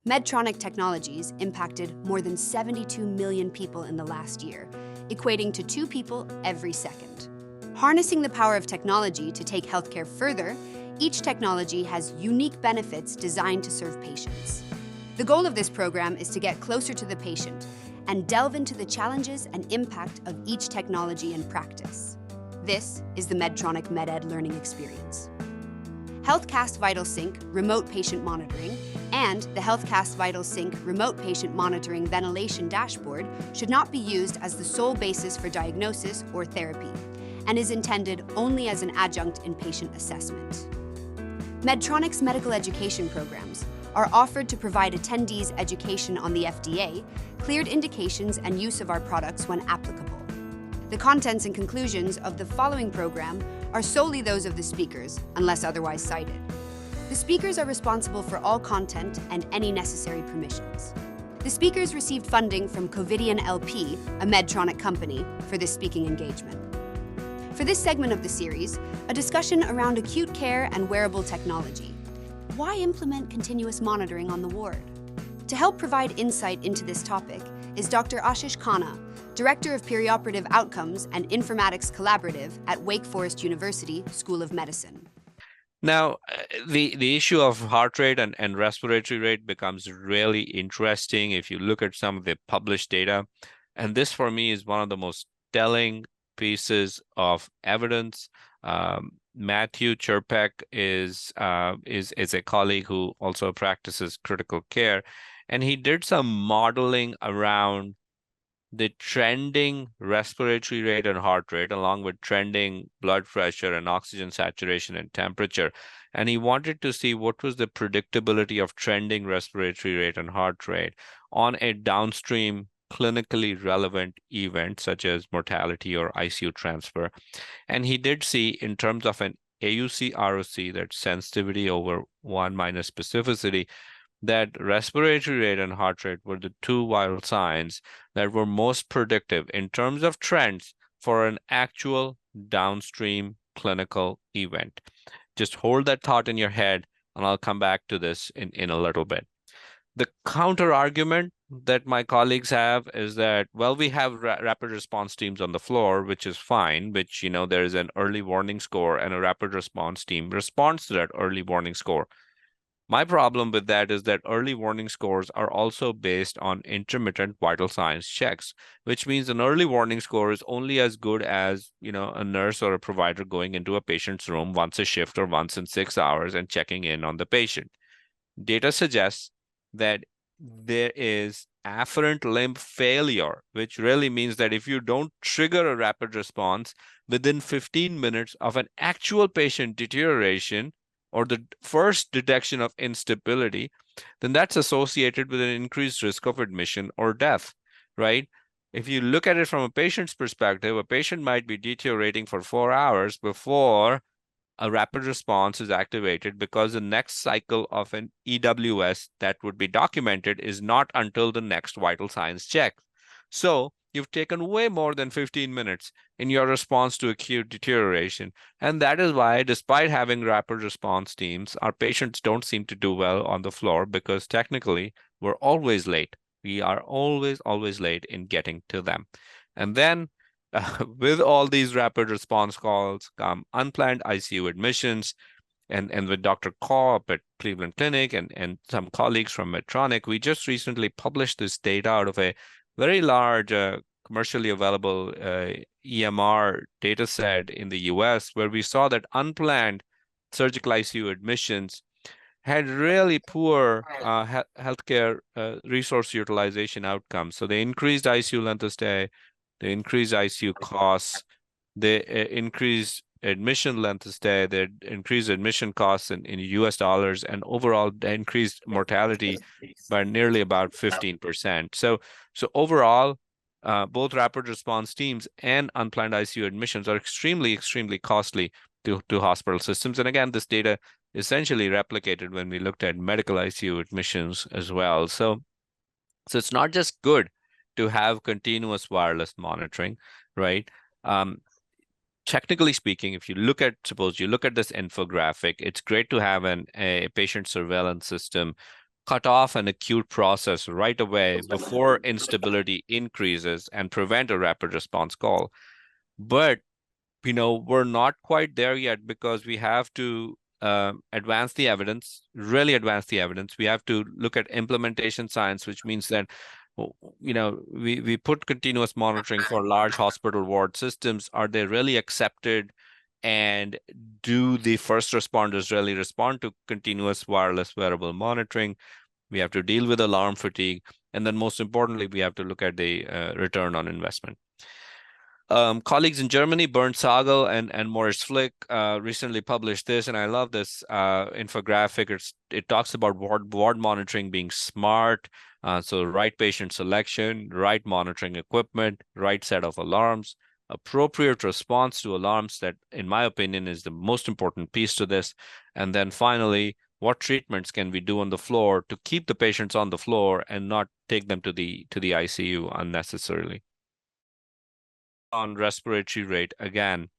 Medtronic technologies impacted more than 72 million people in the last year, equating to 2 people every second. Harnessing the power of technology to take healthcare further, each technology has unique benefits designed to serve patients. The goal of this program is to get closer to the patient and delve into the challenges and impact of each technology in practice. This is the Medtronic MedEd learning experience. HealthCast Vital Sync remote patient monitoring and the HealthCast Vital Sync remote patient monitoring ventilation dashboard should not be used as the sole basis for diagnosis or therapy and is intended only as an adjunct in patient assessment. Medtronic's medical education programs are offered to provide attendees education on the FDA, cleared indications and use of our products when applicable. The contents and conclusions of the following program are solely those of the speakers, unless otherwise cited. The speakers are responsible for all content and any necessary permissions. The speakers received funding from Covidian LP, a Medtronic company, for this speaking engagement. For this segment of the series, a discussion around acute care and wearable technology. Why implement continuous monitoring on the ward? To help provide insight into this topic is Dr. Ashish Khanna, Director of Perioperative Outcomes and Informatics Collaborative at Wake Forest University School of Medicine. Now, the issue of heart rate and respiratory rate becomes really interesting if you look at some of the published data. And this, for me, is one of the most telling pieces of evidence. Matthew Cherpek is a colleague who also practices critical care, and he did some modeling around the trending respiratory rate and heart rate, along with trending blood pressure and oxygen saturation and temperature. And he wanted to see what was the predictability of trending respiratory rate and heart rate on a downstream clinically relevant event, such as mortality or ICU transfer. And he did see, in terms of an AUC ROC, that's sensitivity over 1 minus specificity, that respiratory rate and heart rate were the 2 vital signs that were most predictive in terms of trends for an actual downstream clinical event. Just hold that thought in your head, and I'll come back to this in a little bit. The counter argument that my colleagues have is that, well, we have rapid response teams on the floor, which is fine, which, there is an early warning score, and a rapid response team responds to that early warning score. My problem with that is that early warning scores are also based on intermittent vital signs checks, which means an early warning score is only as good as, a nurse or a provider going into a patient's room once a shift or once in 6 hours and checking in on the patient. Data suggests that there is afferent limb failure, which really means that if you don't trigger a rapid response within 15 minutes of an actual patient deterioration, or the first detection of instability, then that's associated with an increased risk of admission or death, right? If you look at it from a patient's perspective, a patient might be deteriorating for 4 hours before a rapid response is activated, because the next cycle of an EWS that would be documented is not until the next vital signs check. So you've taken way more than 15 minutes in your response to acute deterioration. And that is why, despite having rapid response teams, our patients don't seem to do well on the floor, because technically we're always late. We are always late in getting to them. And then with all these rapid response calls come unplanned ICU admissions. And with Dr. Kopp at Cleveland Clinic and some colleagues from Medtronic, we just recently published this data out of a very large commercially available EMR data set in the US, where we saw that unplanned surgical ICU admissions had really poor healthcare resource utilization outcomes. So they increased ICU length of stay, they increased ICU costs, they increased admission length of stay, they increased admission costs in US dollars, and overall they increased mortality by nearly about 15%. So overall, both rapid response teams and unplanned ICU admissions are extremely costly to hospital systems. And again, this data essentially replicated when we looked at medical ICU admissions as well. So it's not just good to have continuous wireless monitoring, right? Technically speaking, if you look at, suppose you look at this infographic, it's great to have a patient surveillance system cut off an acute process right away before instability increases and prevent a rapid response call. But we're not quite there yet, because we have to advance the evidence, really advance the evidence. We have to look at implementation science, which means that we put continuous monitoring for large hospital ward systems. Are they really accepted? And do the first responders really respond to continuous wireless wearable monitoring? We have to deal with alarm fatigue. And then most importantly, we have to look at the return on investment. Colleagues in Germany, Bernd Sagel and Moritz Flick, recently published this, and I love this infographic. It talks about ward monitoring being smart. So right patient selection, right monitoring equipment, right set of alarms, appropriate response to alarms. That, in my opinion, is the most important piece to this. And then finally, what treatments can we do on the floor to keep the patients on the floor and not take them to the ICU unnecessarily? On respiratory rate, again,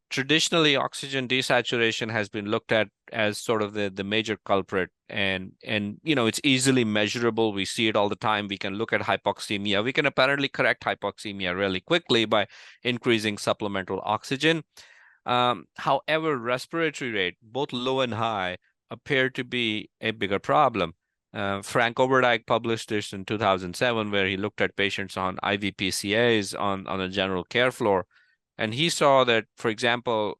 traditionally oxygen desaturation has been looked at as sort of the major culprit, and it's easily measurable. We see it all the time. We can look at hypoxemia. We can apparently correct hypoxemia really quickly by increasing supplemental oxygen. However, respiratory rate, both low and high, appear to be a bigger problem. Frank Oberdijk published this in 2007, where he looked at patients on IV PCAs on a general care floor. And he saw that, for example,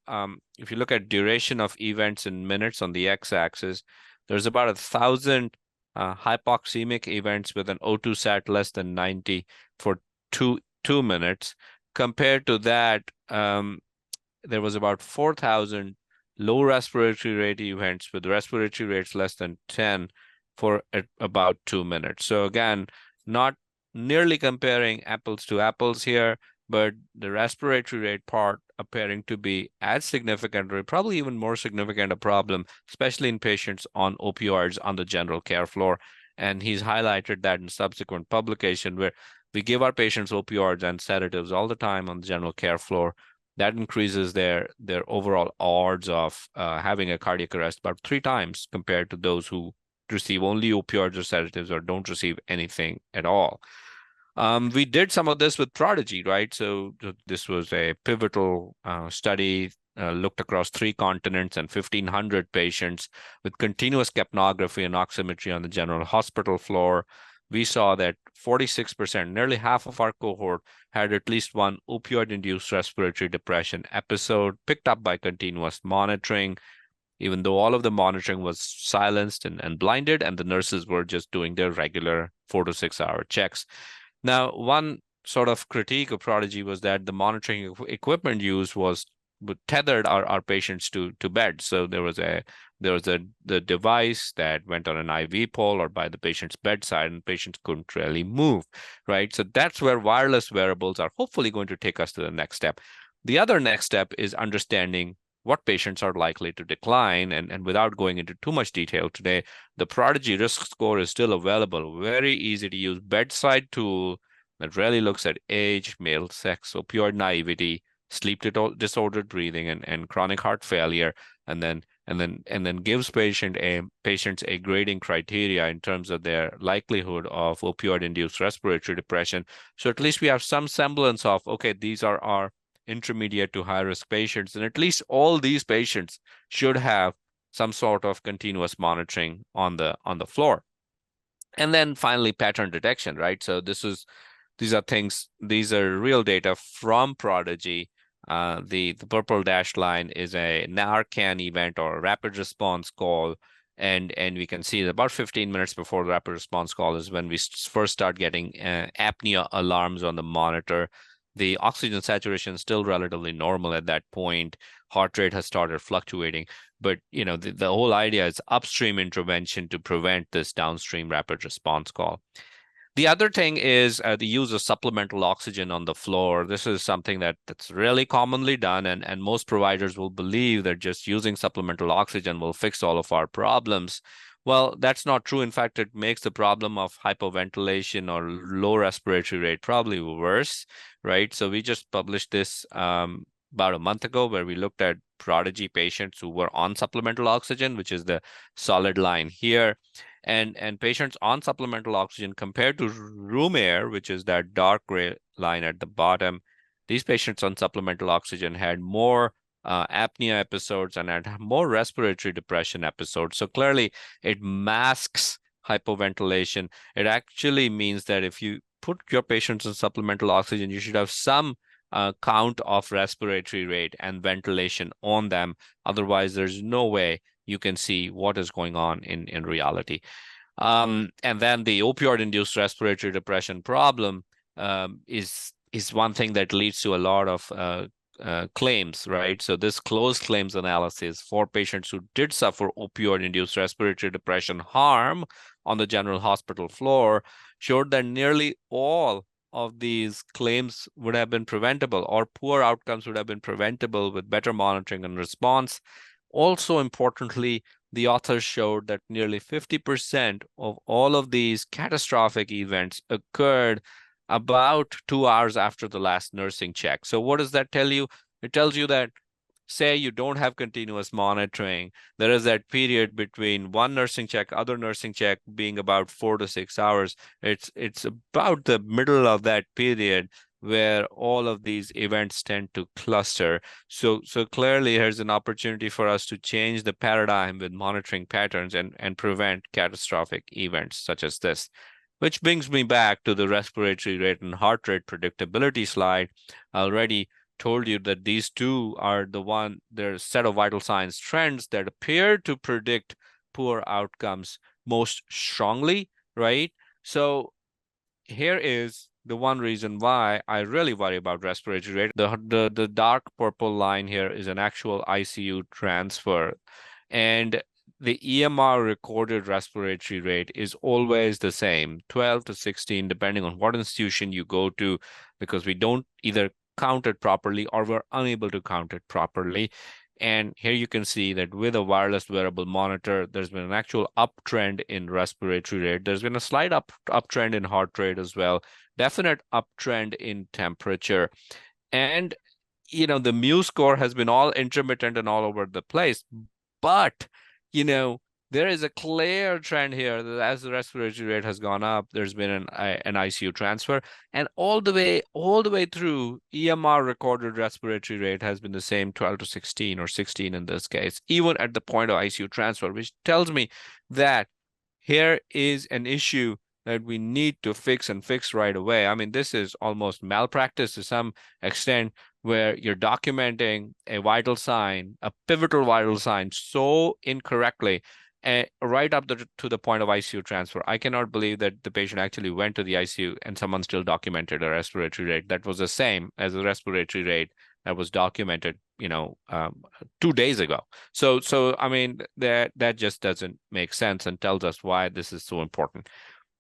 if you look at duration of events in minutes on the x-axis, there's about 1,000 hypoxemic events with an O2 sat less than 90 for two minutes. Compared to that, there was about 4,000 low respiratory rate events with respiratory rates less than 10 for about 2 minutes. So again, not nearly comparing apples to apples here, but the respiratory rate part appearing to be as significant, or probably even more significant a problem, especially in patients on opioids on the general care floor. And he's highlighted that in subsequent publication, where we give our patients opioids and sedatives all the time on the general care floor. That increases their overall odds of having a cardiac arrest about 3 times compared to those who receive only opioids or sedatives or don't receive anything at all. We did some of this with Prodigy, right? So this was a pivotal study, looked across 3 continents and 1,500 patients with continuous capnography and oximetry on the general hospital floor. We saw that 46%, nearly half of our cohort, had at least one opioid-induced respiratory depression episode picked up by continuous monitoring, even though all of the monitoring was silenced and blinded, and the nurses were just doing their regular 4 to 6 hour checks. Now, one sort of critique of Prodigy was that the monitoring equipment used was tethered our patients to bed. So there was the device that went on an IV pole or by the patient's bedside, and patients couldn't really move, right? So that's where wireless wearables are hopefully going to take us to the next step. The other next step is understanding what patients are likely to decline. And without going into too much detail today, the Prodigy risk score is still available. Very easy to use bedside tool that really looks at age, male sex, opioid naivety, sleep disordered breathing, and chronic heart failure, and then gives patients a grading criteria in terms of their likelihood of opioid-induced respiratory depression. So at least we have some semblance of, okay, these are our intermediate to high risk patients, and at least all these patients should have some sort of continuous monitoring on the floor. And then finally, pattern detection, right? So these are real data from Prodigy. The purple dashed line is a Narcan event or a rapid response call, and we can see that about 15 minutes before the rapid response call is when we first start getting apnea alarms on the monitor. The oxygen saturation is still relatively normal at that point. Heart rate has started fluctuating, but the whole idea is upstream intervention to prevent this downstream rapid response call. The other thing is the use of supplemental oxygen on the floor. This is something that's really commonly done, and most providers will believe that just using supplemental oxygen will fix all of our problems. Well, that's not true. In fact, it makes the problem of hypoventilation or low respiratory rate probably worse, right? So we just published this about a month ago, where we looked at Prodigy patients who were on supplemental oxygen, which is the solid line here. And patients on supplemental oxygen compared to room air, which is that dark gray line at the bottom, these patients on supplemental oxygen had more apnea episodes and had more respiratory depression episodes. So clearly it masks hypoventilation. It actually means that if you put your patients on supplemental oxygen, you should have some count of respiratory rate and ventilation on them. Otherwise, there's no way you can see what is going on in reality. And then the opioid-induced respiratory depression problem is one thing that leads to a lot of claims, right? So this closed claims analysis for patients who did suffer opioid-induced respiratory depression harm on the general hospital floor showed that nearly all of these claims would have been preventable, or poor outcomes would have been preventable with better monitoring and response. Also importantly, the authors showed that nearly 50% of all of these catastrophic events occurred about 2 hours after the last nursing check. So what does that tell you? It tells you that, say you don't have continuous monitoring, there is that period between one nursing check, other nursing check being about 4 to 6 hours. It's about the middle of that period where all of these events tend to cluster. So clearly here's an opportunity for us to change the paradigm with monitoring patterns and prevent catastrophic events such as this. Which brings me back to the respiratory rate and heart rate predictability slide. I already told you that these two are their set of vital signs trends that appear to predict poor outcomes most strongly, right? So here is the one reason why I really worry about respiratory rate. The dark purple line here is an actual ICU transfer. And the EMR recorded respiratory rate is always the same, 12 to 16, depending on what institution you go to, because we don't either count it properly or we're unable to count it properly. And here you can see that with a wireless wearable monitor, there's been an actual uptrend in respiratory rate. There's been a slight uptrend in heart rate as well, definite uptrend in temperature. And, the mu score has been all intermittent and all over the place. But, there is a clear trend here that as the respiratory rate has gone up, there's been an ICU transfer, and all the way through, EMR recorded respiratory rate has been the same, 12 to 16 or 16 in this case, even at the point of ICU transfer, which tells me that here is an issue that we need to fix right away. I mean, this is almost malpractice to some extent, where you're documenting a vital sign, a pivotal vital sign, so incorrectly, right up to the point of ICU transfer. I cannot believe that the patient actually went to the ICU and someone still documented a respiratory rate that was the same as the respiratory rate that was documented, 2 days ago. So I mean, that just doesn't make sense and tells us why this is so important.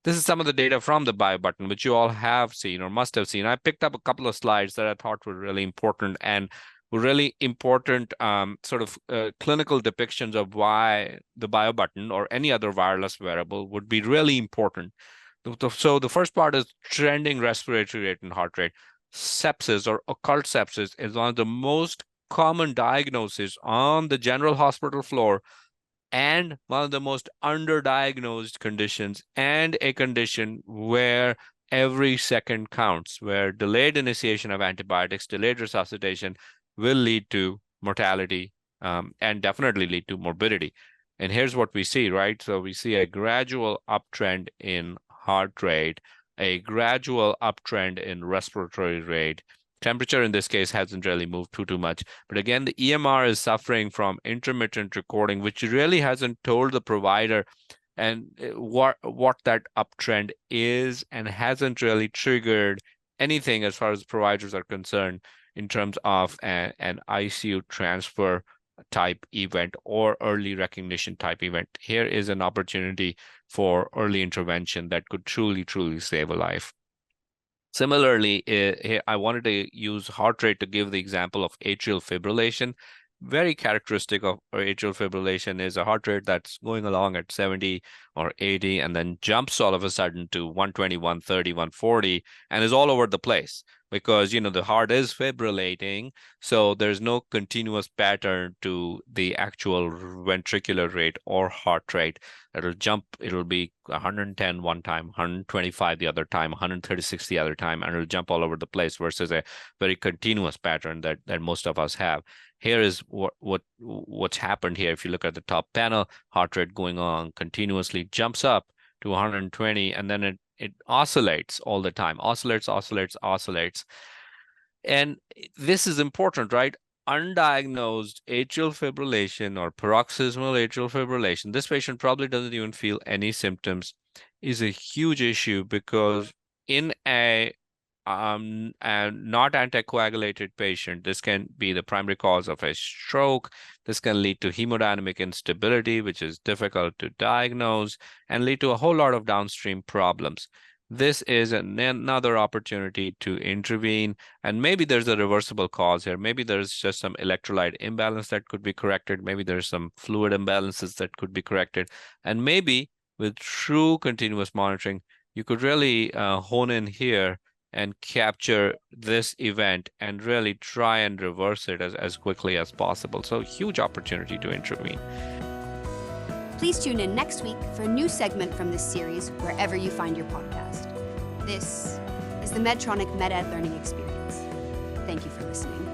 This is some of the data from the bio button, which you all have seen or must have seen. I picked up a couple of slides that I thought were really important clinical depictions of why the bio button or any other wireless wearable would be really important. So the first part is trending respiratory rate and heart rate. Sepsis or occult sepsis is one of the most common diagnoses on the general hospital floor, and one of the most underdiagnosed conditions, and a condition where every second counts, where delayed initiation of antibiotics, delayed resuscitation will lead to mortality, and definitely lead to morbidity. And here's what we see, right? So we see a gradual uptrend in heart rate, a gradual uptrend in respiratory rate. Temperature in this case hasn't really moved too much. But again, the EMR is suffering from intermittent recording, which really hasn't told the provider and what that uptrend is, and hasn't really triggered anything as far as providers are concerned in terms of an ICU transfer type event or early recognition type event. Here is an opportunity for early intervention that could truly, truly save a life. Similarly, I wanted to use heart rate to give the example of atrial fibrillation. Very characteristic of atrial fibrillation is a heart rate that's going along at 70 or 80 and then jumps all of a sudden to 120, 130, 140, and is all over the place. because, the heart is fibrillating. So there's no continuous pattern to the actual ventricular rate or heart rate. It'll be 110 one time, 125 the other time, 136 the other time, and it'll jump all over the place versus a very continuous pattern that most of us have. Here is what's happened here. If you look at the top panel, heart rate going on continuously, jumps up to 120, and then it oscillates all the time, oscillates. And this is important, right? Undiagnosed atrial fibrillation or paroxysmal atrial fibrillation, this patient probably doesn't even feel any symptoms, is a huge issue, because in a not anticoagulated patient, this can be the primary cause of a stroke. This can lead to hemodynamic instability, which is difficult to diagnose, and lead to a whole lot of downstream problems. This is another opportunity to intervene, and maybe there's a reversible cause here. Maybe there's just some electrolyte imbalance that could be corrected. Maybe there's some fluid imbalances that could be corrected. And maybe with true continuous monitoring, you could really hone in here and capture this event and really try and reverse it as quickly as possible. So huge opportunity to intervene. Please tune in next week for a new segment from this series wherever you find your podcast. This is the Medtronic MedEd Learning Experience. Thank you for listening.